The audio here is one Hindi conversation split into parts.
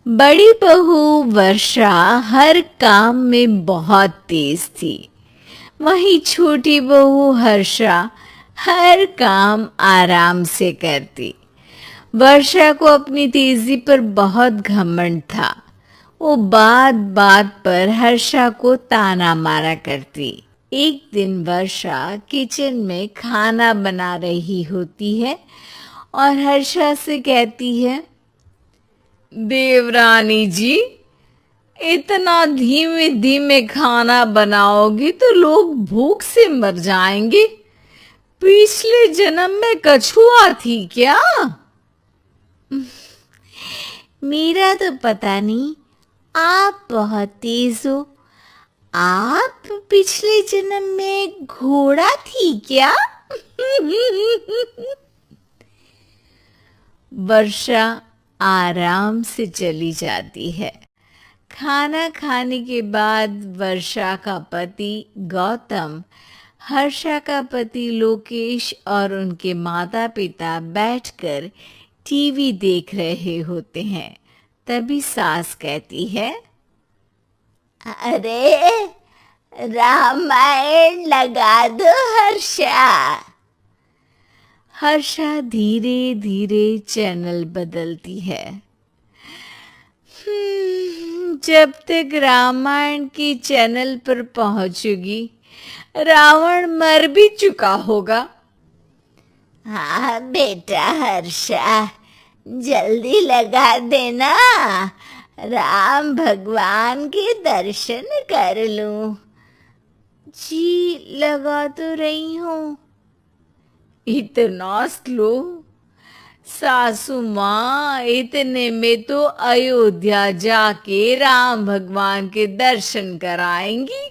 बड़ी बहू वर्षा हर काम में बहुत तेज थी। वहीं छोटी बहू हर्षा हर काम आराम से करती। वर्षा को अपनी तेजी पर बहुत घमंड था। वो बात बात पर हर्षा को ताना मारा करती। एक दिन वर्षा किचन में खाना बना रही होती है और हर्षा से कहती है, देवरानी जी, इतना धीमे धीमे खाना बनाओगी तो लोग भूख से मर जाएंगे। पिछले जन्म में कछुआ थी क्या? मेरा तो पता नहीं, आप बहुत तेज हो। आप पिछले जन्म में घोड़ा थी क्या? वर्षा आराम से चली जाती है। खाना खाने के बाद वर्षा का पति गौतम, हर्षा का पति लोकेश और उनके माता पिता बैठकर टीवी देख रहे होते हैं। तभी सास कहती है, अरे रामायण लगा दो हर्षा। हर्षा धीरे धीरे चैनल बदलती है। जब तक रामायण की चैनल पर पहुंचेगी रावण मर भी चुका होगा। हाँ बेटा हर्षा, जल्दी लगा देना, राम भगवान के दर्शन कर लूं। जी लगा तो रही हूँ। इतना स्लो? सासू माँ, इतने में तो अयोध्या जाके राम भगवान के दर्शन कराएंगी।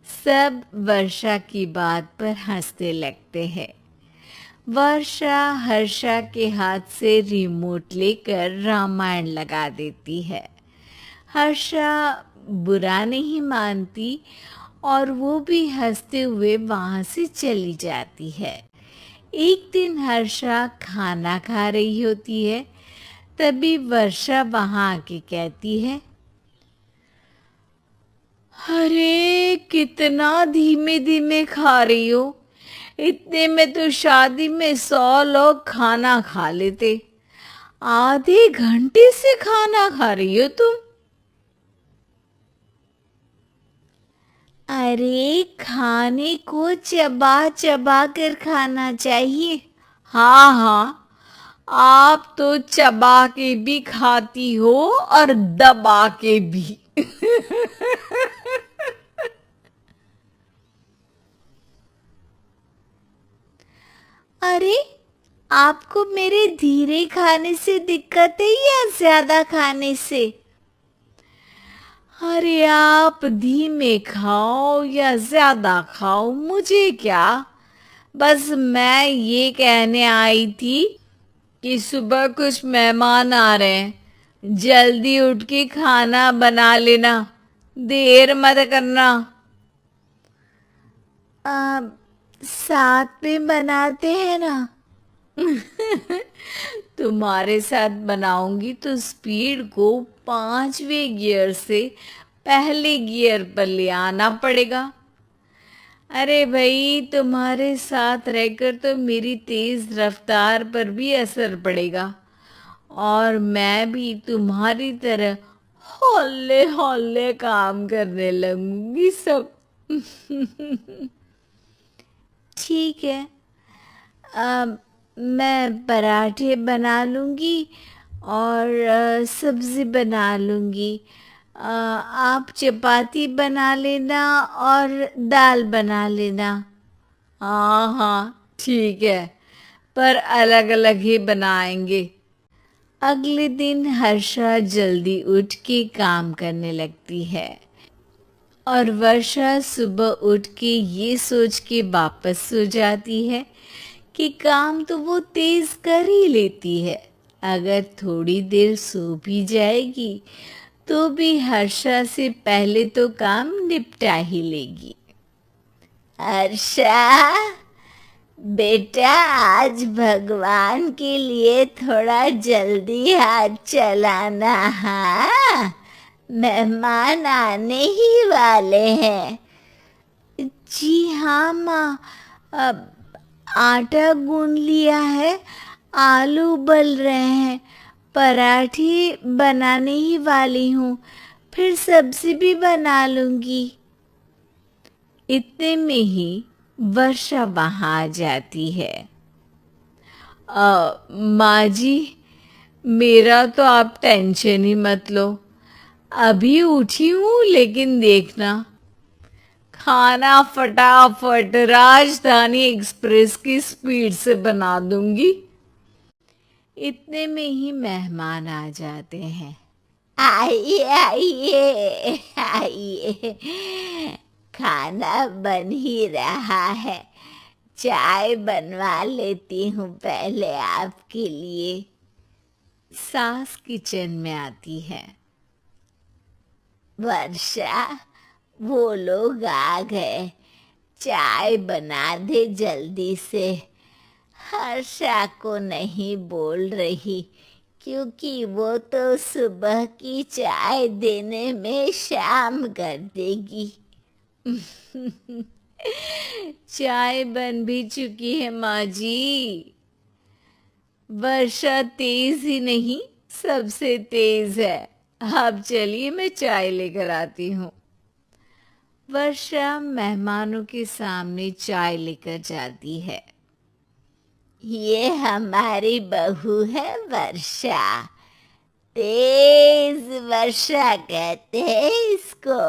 सब वर्षा की बात पर हंसने लगते हैं। वर्षा हर्षा के हाथ से रिमोट लेकर रामायण लगा देती है। हर्षा बुरा नहीं मानती और वो भी हंसते हुए वहां से चली जाती है। एक दिन हर्षा खाना खा रही होती है। तभी वर्षा वहां आके कहती है, अरे कितना धीमे धीमे खा रही हो। इतने में तो शादी में 100 लोग खाना खा लेते। आधे घंटे से खाना खा रही हो तुम। अरे खाने को चबा चबा कर खाना चाहिए। हाँ हाँ, आप तो चबा के भी खाती हो और दबा के भी। अरे आपको मेरे धीरे खाने से दिक्कत है या ज्यादा खाने से? अरे आप धीमे खाओ या ज्यादा खाओ मुझे क्या। बस मैं ये कहने आई थी कि सुबह कुछ मेहमान आ रहे हैं। जल्दी उठ के खाना बना लेना, देर मत करना। आ, साथ में बनाते हैं ना। तुम्हारे साथ बनाऊंगी तो स्पीड को 5वें गियर से पहले गियर पर ले आना पड़ेगा। अरे भाई, तुम्हारे साथ रहकर तो मेरी तेज रफ्तार पर भी असर पड़ेगा और मैं भी तुम्हारी तरह हौले हौले काम करने लगूंगी सब। ठीक है, मैं पराठे बना लूँगी और सब्ज़ी बना लूँगी। आप चपाती बना लेना और दाल बना लेना। हाँ हाँ ठीक है, पर अलग अलग ही बनाएंगे। अगले दिन हर्षा जल्दी उठ के काम करने लगती है और वर्षा सुबह उठ के ये सोच के वापस सो जाती है कि काम तो वो तेज कर ही लेती है। अगर थोड़ी देर सो भी जाएगी तो भी हर्षा से पहले तो काम निपटा ही लेगी। हर्षा, बेटा आज भगवान के लिए थोड़ा जल्दी हाथ चलाना। हाँ, मेहमान आने ही वाले हैं। जी हाँ माँ, अब आटा गूंद लिया है, आलू उबल रहे हैं, पराठे बनाने ही वाली हूँ, फिर सब्जी भी बना लूँगी। इतने में ही वर्षा वहाँ आ जाती है। माँ जी, मेरा तो आप टेंशन ही मत लो, अभी उठी हूँ, लेकिन देखना खाना फटाफट राजधानी एक्सप्रेस की स्पीड से बना दूंगी। इतने में ही मेहमान आ जाते हैं। आइए आइए आइए, खाना बन ही रहा है, चाय बनवा लेती हूँ पहले आपके लिए। सास किचन में आती है। वर्षा, वो लोग आ गए, चाय बना दे जल्दी से। हर्षा को नहीं बोल रही, क्योंकि वो तो सुबह की चाय देने में शाम कर देगी। चाय बन भी चुकी है माँ जी। वर्षा तेज ही नहीं, सबसे तेज है। आप चलिए, मैं चाय लेकर आती हूँ। वर्षा मेहमानों के सामने चाय लेकर जाती है। ये हमारी बहू है वर्षा, तेज वर्षा कहते हैं इसको।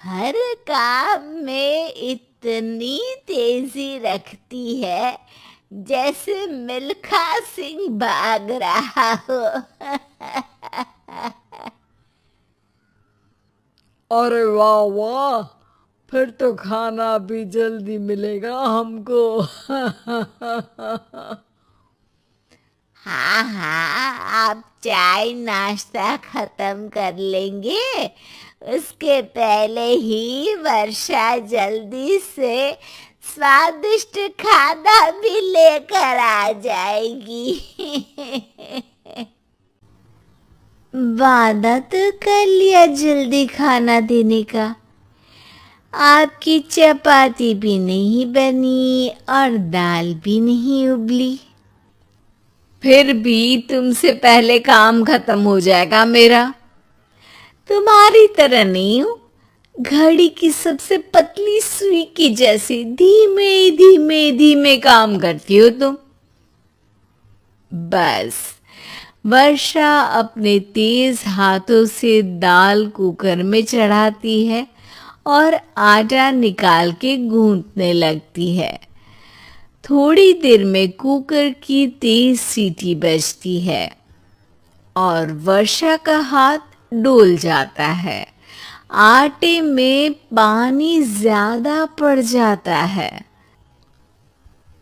हर काम में इतनी तेजी रखती है जैसे मिल्खा सिंह भाग रहा हो। अरे वाह वाह, फिर तो खाना भी जल्दी मिलेगा हमको। हाँ हाँ, आप चाय नाश्ता खत्म कर लेंगे, उसके पहले ही वर्षा जल्दी से स्वादिष्ट खाना भी लेकर आ जाएगी। वादा तो कर लिया जल्दी खाना देने का। आपकी चपाती भी नहीं बनी और दाल भी नहीं उबली। फिर भी तुमसे पहले काम खत्म हो जाएगा मेरा। तुम्हारी तरह नहीं हूं, घड़ी की सबसे पतली सुई की जैसी धीमे धीमे धीमे काम करती हो तुम। बस वर्षा अपने तेज हाथों से दाल कुकर में चढ़ाती है और आटा निकाल के गूंथने लगती है। थोड़ी देर में कुकर की तेज सीटी बजती है और वर्षा का हाथ डोल जाता है। आटे में पानी ज्यादा पड़ जाता है।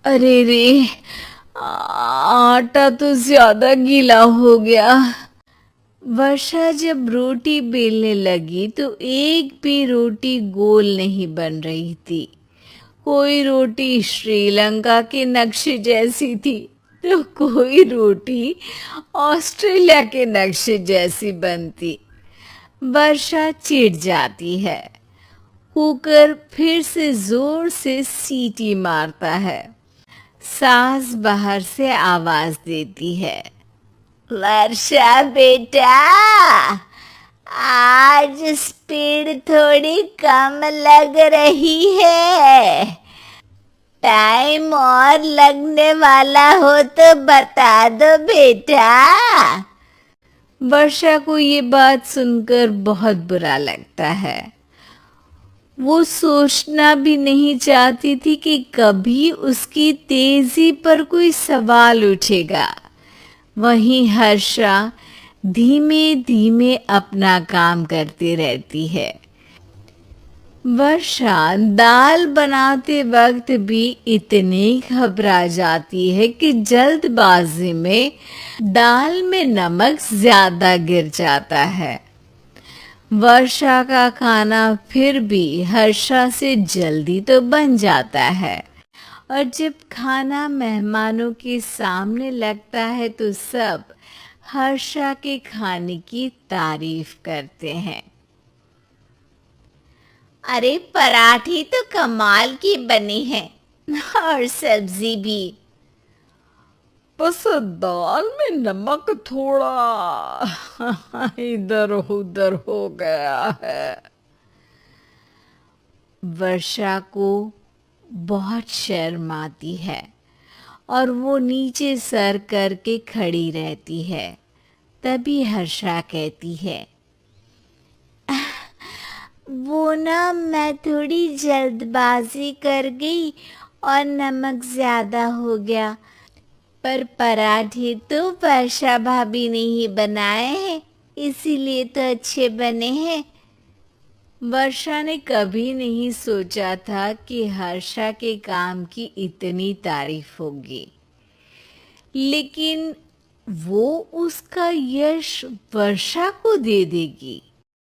अरे रे, आटा तो ज्यादा गीला हो गया। वर्षा जब रोटी बेलने लगी तो एक भी रोटी गोल नहीं बन रही थी। कोई रोटी श्रीलंका के नक्शे जैसी थी तो कोई रोटी ऑस्ट्रेलिया के नक्शे जैसी बनती। वर्षा चिढ़ जाती है। कुकर फिर से जोर से सीटी मारता है। सास बाहर से आवाज देती है, वर्षा बेटा, आज स्पीड थोड़ी कम लग रही है। टाइम और लगने वाला हो तो बता दो बेटा। वर्षा को ये बात सुनकर बहुत बुरा लगता है। वो सोचना भी नहीं चाहती थी कि कभी उसकी तेजी पर कोई सवाल उठेगा। वहीं हर्षा धीमे धीमे अपना काम करती रहती है। वर्षा दाल बनाते वक्त भी इतनी घबरा जाती है कि जल्दबाजी में दाल में नमक ज्यादा गिर जाता है। वर्षा का खाना फिर भी हर्षा से जल्दी तो बन जाता है और जब खाना मेहमानों के सामने लगता है तो सब हर्षा के खाने की तारीफ करते हैं। अरे पराठे तो कमाल की बनी है और सब्जी भी। बस दाल में नमक थोड़ा इधर उधर हो गया है। वर्षा को बहुत शर्म आती है और वो नीचे सर करके खड़ी रहती है। तभी हर्षा कहती है, वो ना मैं थोड़ी जल्दबाजी कर गई और नमक ज्यादा हो गया, पर पराठे तो वर्षा भाभी ने ही बनाए हैं, इसीलिए तो अच्छे बने हैं। वर्षा ने कभी नहीं सोचा था कि हर्षा के काम की इतनी तारीफ होगी, लेकिन वो उसका यश वर्षा को दे देगी।